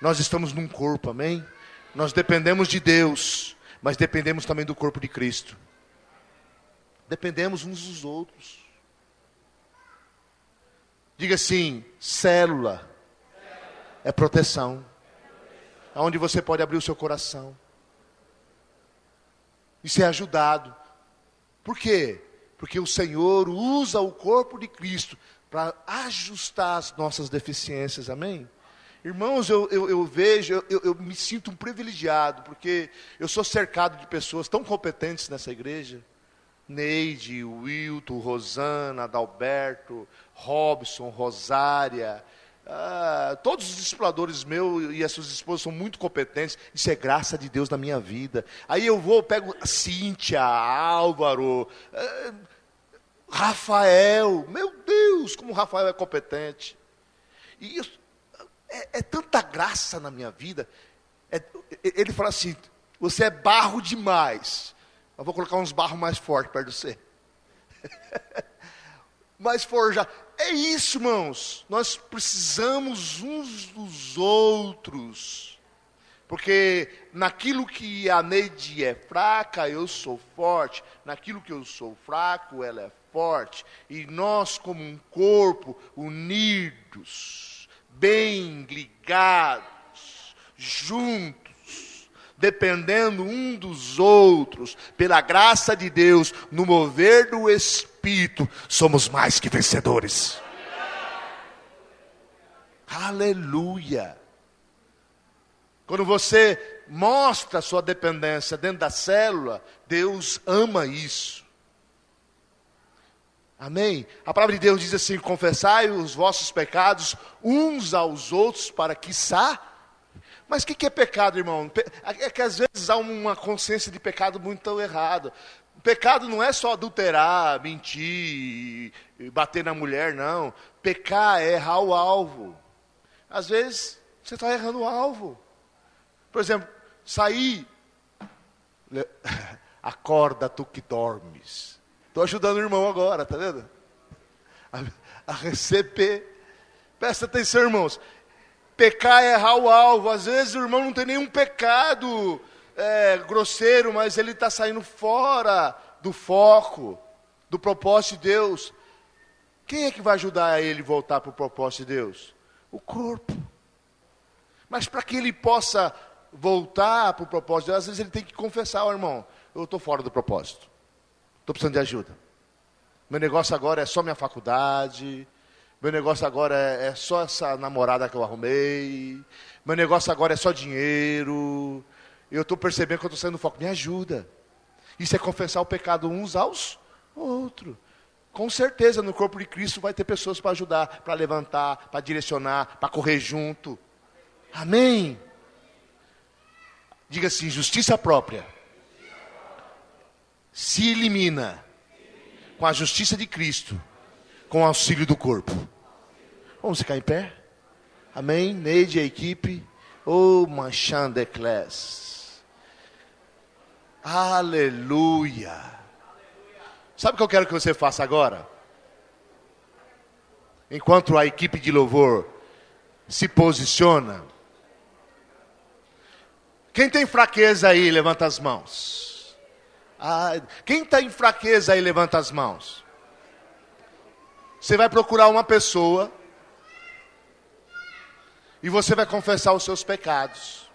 Nós estamos num corpo, amém? Nós dependemos de Deus, mas dependemos também do corpo de Cristo. Dependemos uns dos outros. Diga assim, célula é proteção. É onde você pode abrir o seu coração. E ser ajudado. Por quê? Porque o Senhor usa o corpo de Cristo para ajustar as nossas deficiências, amém? Irmãos, eu vejo, eu me sinto um privilegiado, porque eu sou cercado de pessoas tão competentes nessa igreja. Neide, Wilton, Rosana, Adalberto, Robson, Rosária, todos os discipuladores meus e as suas esposas são muito competentes. Isso é graça de Deus na minha vida. Aí eu pego a Cíntia, Álvaro, Rafael. Meu Deus, como o Rafael é competente. E isso, é tanta graça na minha vida. Ele fala assim: você é barro demais. Eu vou colocar uns barros mais fortes perto de você. Mais forjado. É isso, irmãos. Nós precisamos uns dos outros. Porque naquilo que a Neide é fraca, eu sou forte. Naquilo que eu sou fraco, ela é forte. E nós, como um corpo, unidos, bem ligados, juntos, dependendo um dos outros, pela graça de Deus, no mover do Espírito, somos mais que vencedores. Aleluia! Quando você mostra a sua dependência dentro da célula, Deus ama isso. Amém? A palavra de Deus diz assim: confessai os vossos pecados uns aos outros para que Mas o que é pecado, irmão? É que às vezes há uma consciência de pecado muito errada. Pecado não é só adulterar, mentir, bater na mulher, não. Pecar é errar o alvo. Às vezes você está errando o alvo. Por exemplo, sair. Acorda tu que dormes. Estou ajudando o irmão agora, tá vendo? A receber. Presta atenção, irmãos. Pecar é errar o alvo. Às vezes o irmão não tem nenhum pecado grosseiro, mas ele está saindo fora do foco, do propósito de Deus. Quem é que vai ajudar ele a voltar para o propósito de Deus? O corpo. Mas para que ele possa voltar para o propósito de Deus, às vezes ele tem que confessar: ó, irmão, eu estou fora do propósito. Estou precisando de ajuda. Meu negócio agora é só minha faculdade. Meu negócio agora é só essa namorada que eu arrumei. Meu negócio agora é só dinheiro. Eu estou percebendo que eu estou saindo do foco. Me ajuda. Isso é confessar o pecado uns aos outros. Com certeza no corpo de Cristo vai ter pessoas para ajudar, para levantar, para direcionar, para correr junto. Amém? Diga assim: justiça própria se elimina com a justiça de Cristo, com o auxílio do corpo. Vamos ficar em pé? Amém? Neide e a equipe. Oh, Manchan de Class. Aleluia. Sabe o que eu quero que você faça agora? Enquanto a equipe de louvor se posiciona. Quem tem fraqueza aí, levanta as mãos. Quem está em fraqueza aí, levanta as mãos. Você vai procurar uma pessoa e você vai confessar os seus pecados.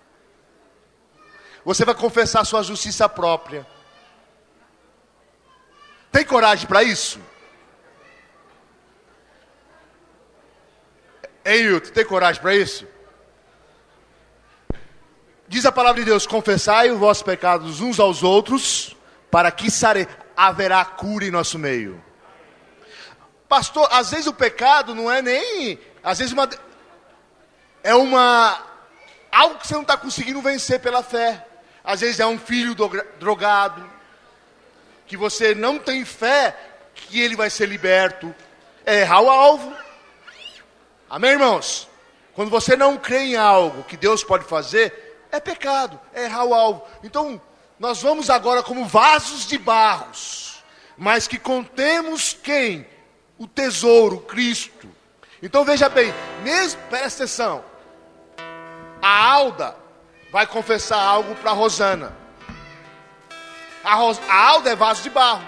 Você vai confessar a sua justiça própria. Tem coragem para isso? Ei, Wilton, tem coragem para isso? Diz a palavra de Deus: confessai os vossos pecados uns aos outros, para que haverá cura em nosso meio. Pastor, às vezes o pecado não é nem... Às vezes algo que você não está conseguindo vencer pela fé. Às vezes é um filho drogado, que você não tem fé que ele vai ser liberto. É errar o alvo. Amém, irmãos? Quando você não crê em algo que Deus pode fazer, é pecado, é errar o alvo. Então, nós vamos agora como vasos de barros, mas que contemos quem? O tesouro, Cristo. Então veja bem, presta atenção. A Alda vai confessar algo para a Rosana. A Alda é vaso de barro,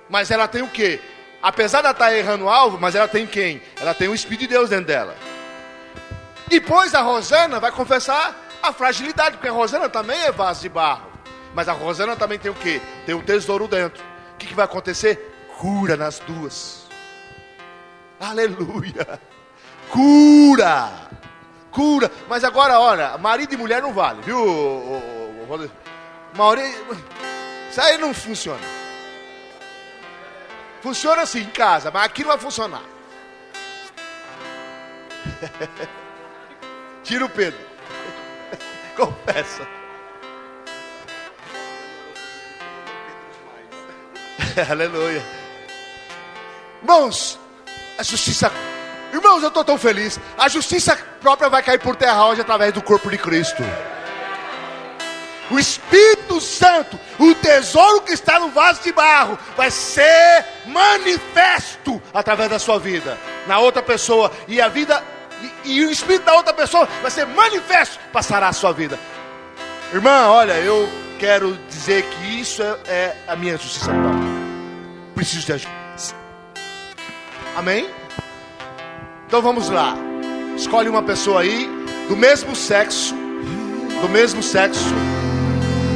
mas ela tem o quê? Apesar de ela estar errando o alvo, mas ela tem quem? Ela tem o Espírito de Deus dentro dela. Depois a Rosana vai confessar a fragilidade, porque a Rosana também é vaso de barro. Mas a Rosana também tem o quê? Tem um tesouro dentro. O que vai acontecer? Cura nas duas. Aleluia. Cura. Cura. Mas agora, olha, marido e mulher não vale, viu? Isso aí não funciona. Funciona assim em casa, mas aqui não vai funcionar. Tira o Pedro. Confessa. Aleluia. Irmãos, a justiça. Irmãos, eu estou tão feliz. A justiça própria vai cair por terra hoje através do corpo de Cristo. O Espírito Santo, o tesouro que está no vaso de barro, vai ser manifesto através da sua vida, na outra pessoa. E a vida, e o Espírito da outra pessoa vai ser manifesto, passará a sua vida. Irmã, olha, eu quero dizer que isso é a minha justiça própria. Preciso de ajuda. Amém? Então vamos lá. Escolhe uma pessoa aí, do mesmo sexo. Do mesmo sexo.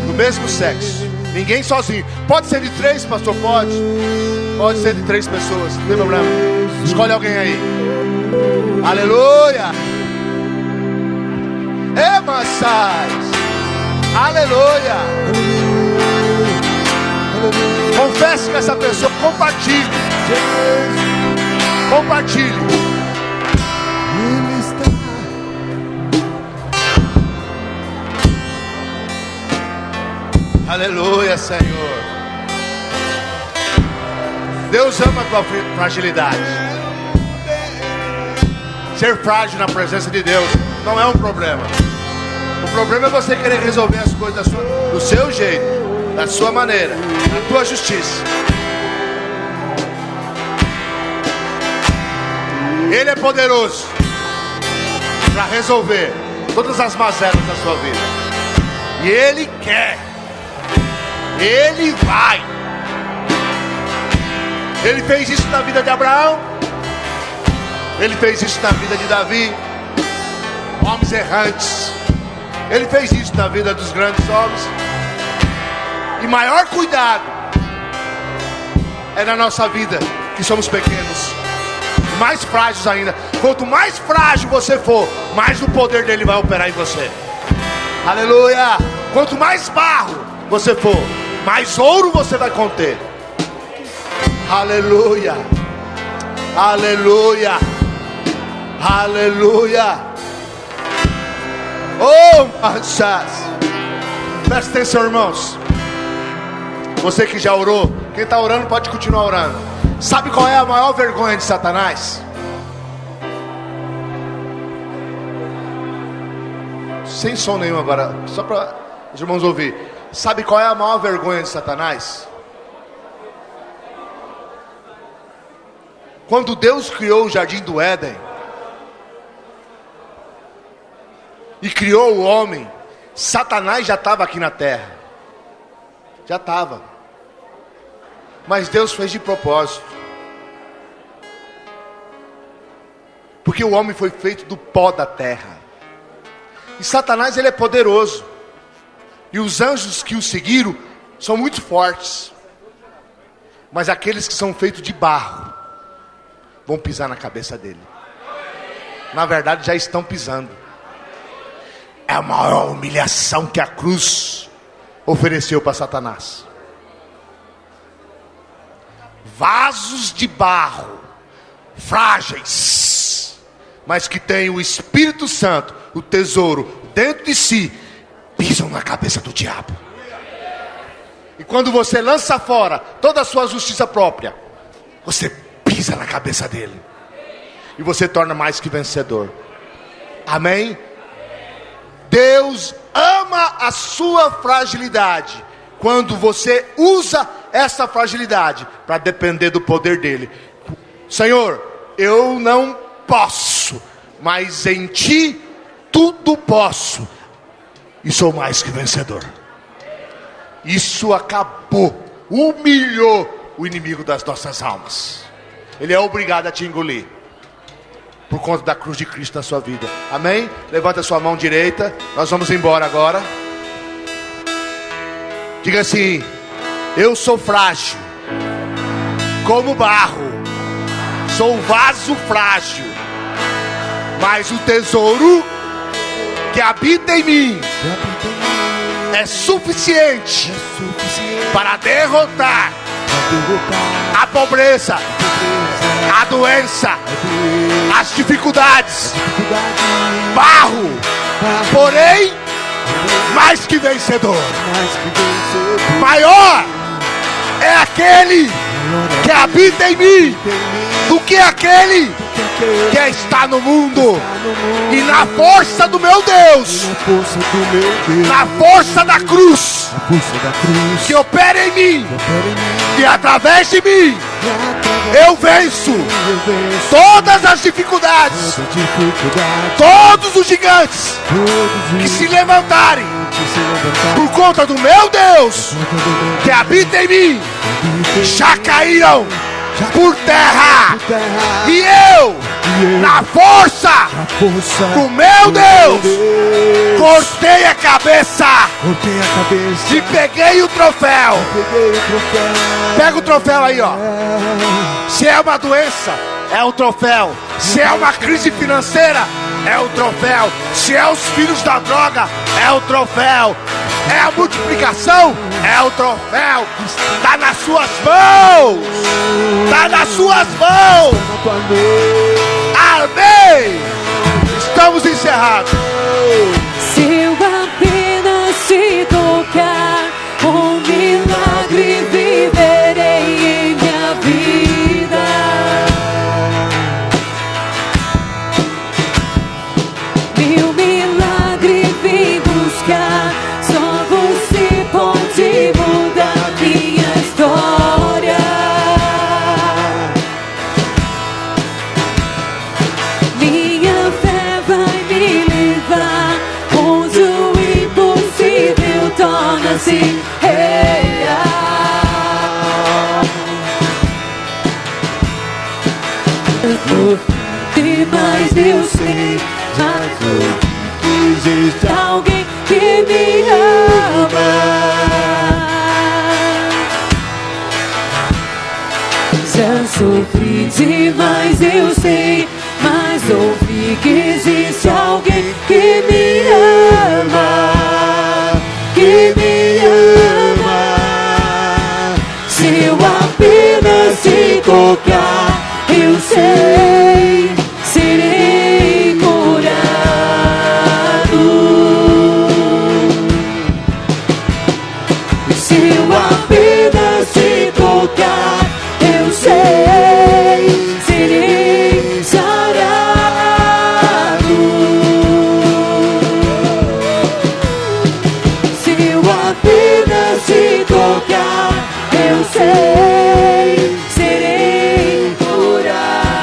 Do mesmo sexo. Ninguém sozinho. Pode ser de 3, pastor? Pode. Pode ser de 3 pessoas, não tem problema. Escolhe alguém aí. Aleluia. Emassais. Aleluia. Confesse com essa pessoa. Compartilhe. Compartilhe. Aleluia, Senhor. Deus ama a tua fragilidade. Ser frágil na presença de Deus não é um problema. O problema é você querer resolver as coisas do seu jeito, da sua maneira, da tua justiça. Ele é poderoso para resolver todas as mazelas da sua vida. E Ele quer. Ele vai. Ele fez isso na vida de Abraão. Ele fez isso na vida de Davi. Homens errantes. Ele fez isso na vida dos grandes homens. E maior cuidado é na nossa vida, que somos pequenos, mais frágeis ainda. Quanto mais frágil você for, mais o poder dele vai operar em você. Aleluia. Quanto mais barro você for, mais ouro você vai conter. Aleluia. Aleluia. Aleluia. Oh, manchas. Presta atenção, irmãos. Você que já orou, quem está orando pode continuar orando. Sabe qual é a maior vergonha de Satanás? Sem som nenhum agora, só para os irmãos ouvir. Sabe qual é a maior vergonha de Satanás? Quando Deus criou o jardim do Éden e criou o homem, Satanás já estava aqui na terra. Já estava. Mas Deus fez de propósito. Porque o homem foi feito do pó da terra. E Satanás, ele é poderoso. E os anjos que o seguiram são muito fortes. Mas aqueles que são feitos de barro vão pisar na cabeça dele. Na verdade, já estão pisando. É a maior humilhação que a cruz ofereceu para Satanás. Vasos de barro, frágeis, mas que tem o Espírito Santo, o tesouro dentro de si, pisam na cabeça do diabo. E quando você lança fora toda a sua justiça própria, você pisa na cabeça dele. E você torna mais que vencedor. Amém? Deus ama a sua fragilidade. Quando você usa essa fragilidade para depender do poder dele. Senhor, eu não posso, mas em ti tudo posso. E sou mais que vencedor. Isso acabou, humilhou o inimigo das nossas almas. Ele é obrigado a te engolir por conta da cruz de Cristo na sua vida. Amém? Levanta a sua mão direita. Nós vamos embora agora. Diga assim: eu sou frágil como barro, sou um vaso frágil, mas o tesouro que habita em mim é suficiente para derrotar a pobreza, a doença, as dificuldades. Barro, porém, mais que vencedor. Maior é aquele que habita em mim do que aquele que está no mundo. E na força do meu Deus, na força da cruz, que opera em mim e através de mim, eu venço todas as dificuldades, todos os gigantes que se levantarem por conta do meu Deus que habita em mim, já caíram por terra. E eu, na força do meu Deus, cortei a cabeça e peguei o troféu. Pega o troféu aí, ó. Se é uma doença, é o troféu. Se é uma crise financeira, é o troféu. Se é os filhos da droga, é o troféu. É a multiplicação, é o troféu. Está nas suas mãos. Está nas suas mãos. Amém. Estamos encerrados. Se eu apenas te tocar, um milagre viverei em minha vida. Mil milagres vim buscar, só você pode mudar minha história. Minha fé vai me levar onde o impossível torna-se real. Mas eu sei, mas existe alguém que me ama. Já sofri demais, eu sei, mas ouvi que existe alguém que me ama, que me ama. Se eu apenas te tocar, eu sei, serei curado. Se eu apenas te tocar, eu sei, serei sarado. Se eu apenas te tocar, eu sei, serei curado.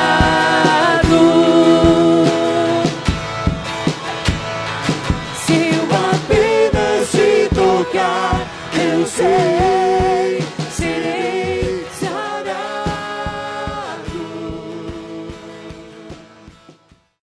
Se eu apenas te tocar, eu sei.